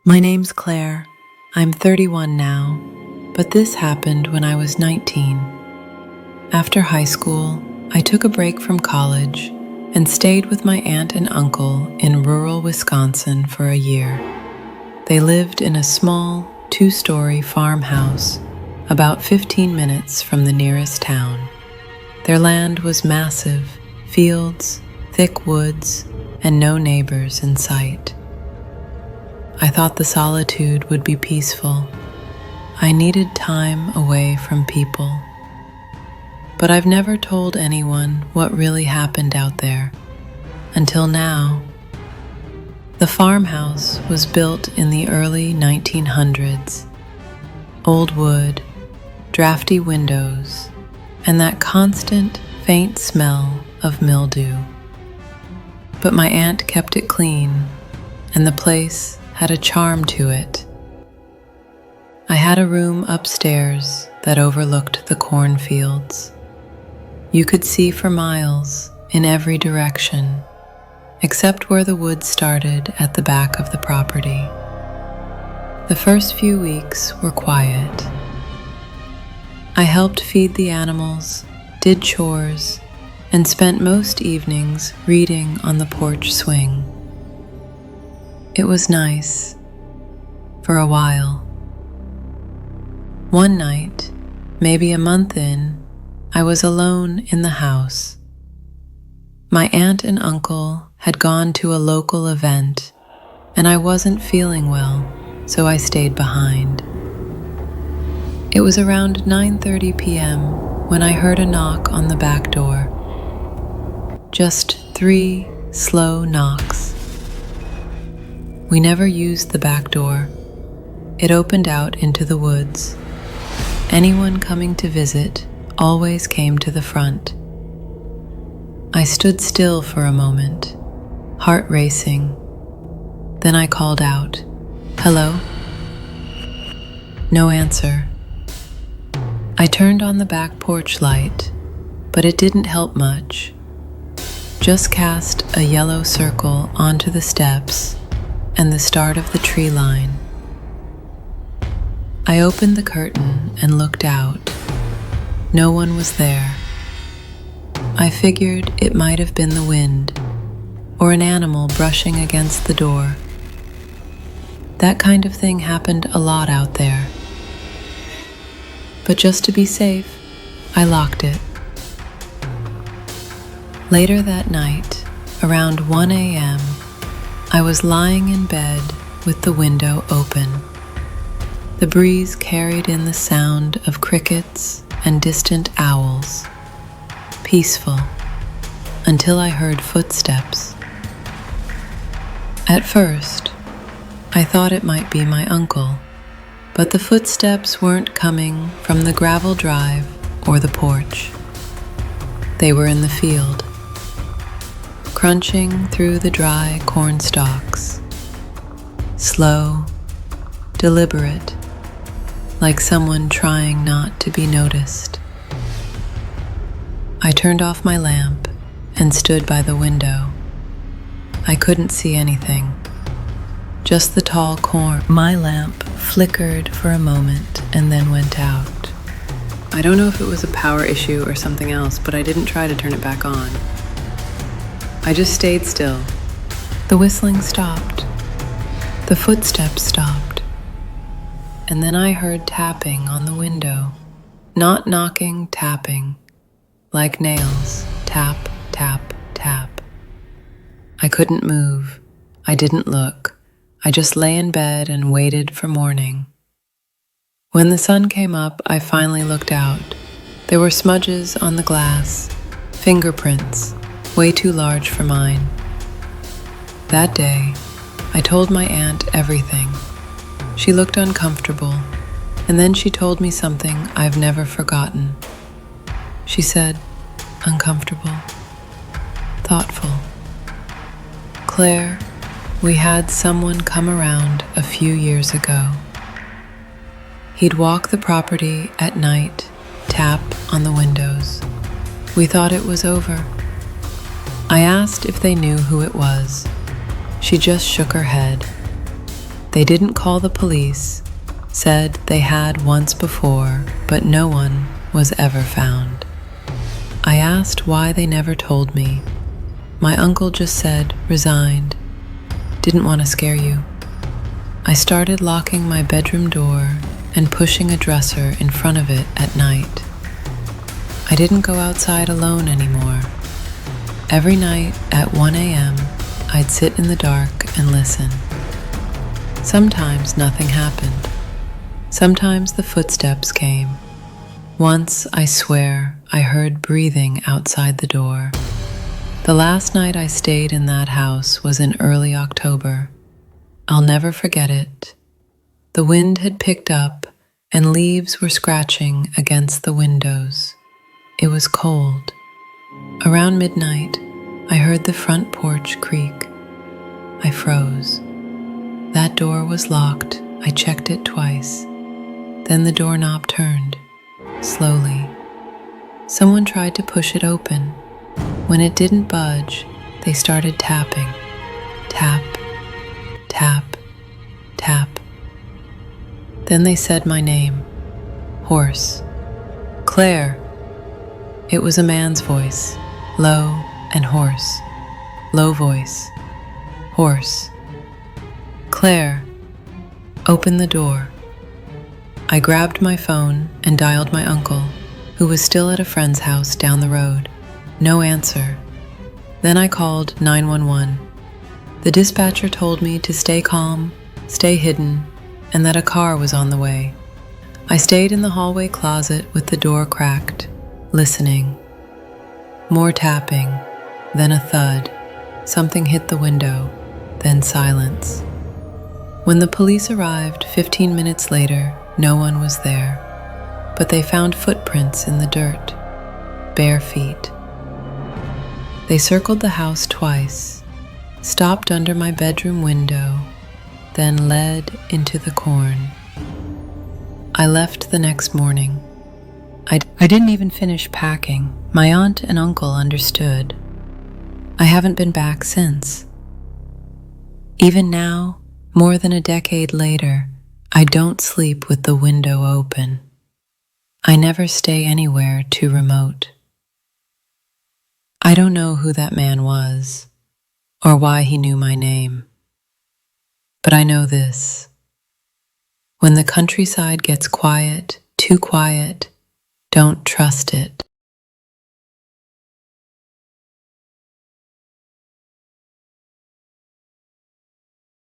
My name's Claire. I'm 31 now, but this happened when I was 19. After high school, I took a break from college and stayed with my aunt and uncle in rural Wisconsin for a year. They lived in a small, 2-story farmhouse about 15 minutes from the nearest town. Their land was massive, fields, thick woods, and no neighbors in sight. I thought the solitude would be peaceful. I needed time away from people. But I've never told anyone what really happened out there, until now. The farmhouse was built in the early 1900s. Old wood, drafty windows, and that constant, faint smell of mildew. But my aunt kept it clean, and the place had a charm to it. I had a room upstairs that overlooked the cornfields. You could see for miles in every direction, except where the woods started at the back of the property. The first few weeks were quiet. I helped feed the animals, did chores, and spent most evenings reading on the porch swing. It was nice, for a while. One night, maybe a month in, I was alone in the house. My aunt and uncle had gone to a local event, and I wasn't feeling well, so I stayed behind. It was around 9:30 p.m. when I heard a knock on the back door. Just 3 slow knocks. We never used the back door. It opened out into the woods. Anyone coming to visit always came to the front. I stood still for a moment, heart racing. Then I called out, "Hello?" No answer. I turned on the back porch light, but it didn't help much. Just cast a yellow circle onto the steps and the start of the tree line. I opened the curtain and looked out. No one was there. I figured it might have been the wind or an animal brushing against the door. That kind of thing happened a lot out there. But just to be safe, I locked it. Later that night, around 1 a.m., I was lying in bed with the window open. The breeze carried in the sound of crickets and distant owls. Peaceful, until I heard footsteps. At first, I thought it might be my uncle, but the footsteps weren't coming from the gravel drive or the porch. They were in the field, crunching through the dry corn stalks. Slow, deliberate, like someone trying not to be noticed. I turned off my lamp and stood by the window. I couldn't see anything, just the tall corn. My lamp flickered for a moment and then went out. I don't know if it was a power issue or something else, but I didn't try to turn it back on. I just stayed still. The whistling stopped. The footsteps stopped. And then I heard tapping on the window. Not knocking, tapping. Like nails. Tap, tap, tap. I couldn't move. I didn't look. I just lay in bed and waited for morning. When the sun came up, I finally looked out. There were smudges on the glass. Fingerprints. Way too large for mine. That day, I told my aunt everything. She looked uncomfortable, and then she told me something I've never forgotten. She said, uncomfortable, thoughtful. "Claire, we had someone come around a few years ago. He'd walk the property at night, tap on the windows. We thought it was over. I asked if they knew who it was. She just shook her head. They didn't call the police, said they had once before, but no one was ever found. I asked why they never told me. My uncle just said, resigned. Didn't want to scare you. I started locking my bedroom door and pushing a dresser in front of it at night. I didn't go outside alone anymore. Every night at 1 a.m., I'd sit in the dark and listen. Sometimes nothing happened. Sometimes the footsteps came. Once, I swear, I heard breathing outside the door. The last night I stayed in that house was in early October. I'll never forget it. The wind had picked up and leaves were scratching against the windows. It was cold. Around midnight, I heard the front porch creak. I froze. That door was locked. I checked it twice. Then the doorknob turned, slowly. Someone tried to push it open. When it didn't budge, they started tapping. Tap, tap, tap. Then they said my name. Hoarse. Claire. It was a man's voice, low and hoarse. Low voice. Hoarse. Claire. Open the door. I grabbed my phone and dialed my uncle, who was still at a friend's house down the road. No answer. Then I called 911. The dispatcher told me to stay calm, stay hidden, and that a car was on the way. I stayed in the hallway closet with the door cracked, listening. More tapping, then a thud. Something hit the window, then silence. When the police arrived 15 minutes later, no one was there, but they found footprints in the dirt, bare feet. They circled the house twice, stopped under my bedroom window, then led into the corn. I left the next morning. I didn't even finish packing. My aunt and uncle understood. I haven't been back since. Even now, more than a decade later, I don't sleep with the window open. I never stay anywhere too remote. I don't know who that man was, or why he knew my name. But I know this. When the countryside gets quiet, too quiet, don't trust it.